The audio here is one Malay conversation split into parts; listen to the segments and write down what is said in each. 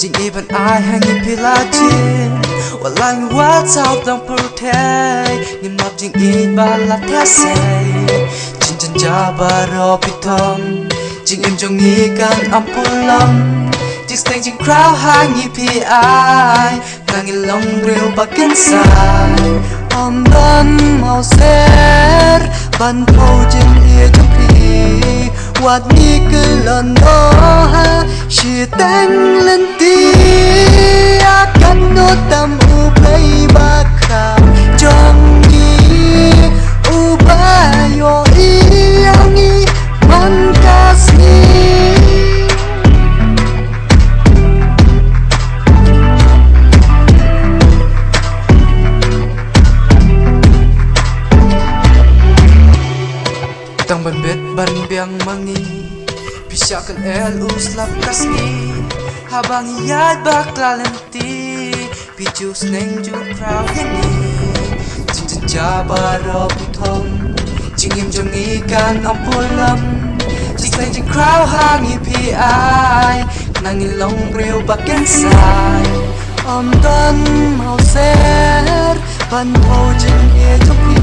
Chính even ai hay nghĩ pilajin Walang WhatsApp đang perutay Ngimap jing iba la tesay Jin jan jabaro pitom Jing im jong ikan ampulam Jing steng jing crowd hai nghĩ pi ai Nangin long grill bakin sai Om ban mau ser Ban po jing ia jong pi Wat ni kelon ha She teng lên ti akan no tam Khublei bakam jong ni ubayo iangi man kasni tang ban bet ban biang mangi Pisyakan el uslap kasni Habang iaid bakla lenti Piju sngew crowd ini Jinjin jabaro pitom Jingim jong ikan ampulam Jing sngew crowd hangi pi ai Nangin long grill bakin sai Om dan mau ser Ban po jing ia jong pi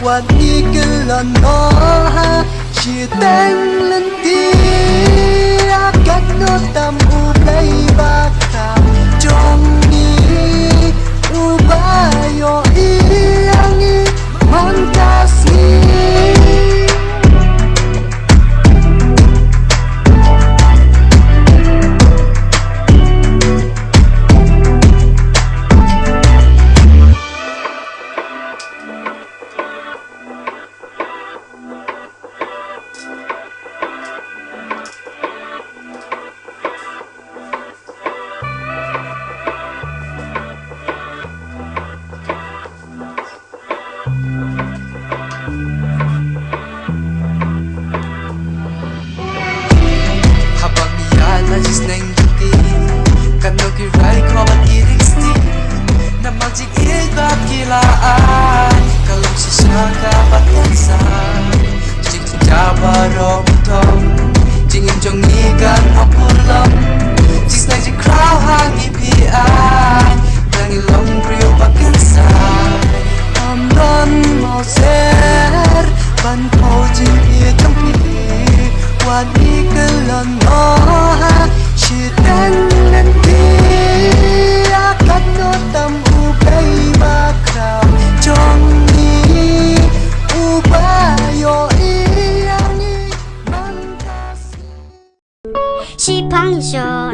Wat ni kelon ha She teng lên ti akan no tam Khublei bakam jong ni ubayo iangi man kasni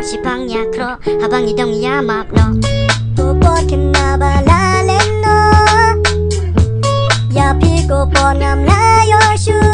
Sipang yakro habang idong yamap no Kupot kinabalalen no Yapi kupon ngam na your shoe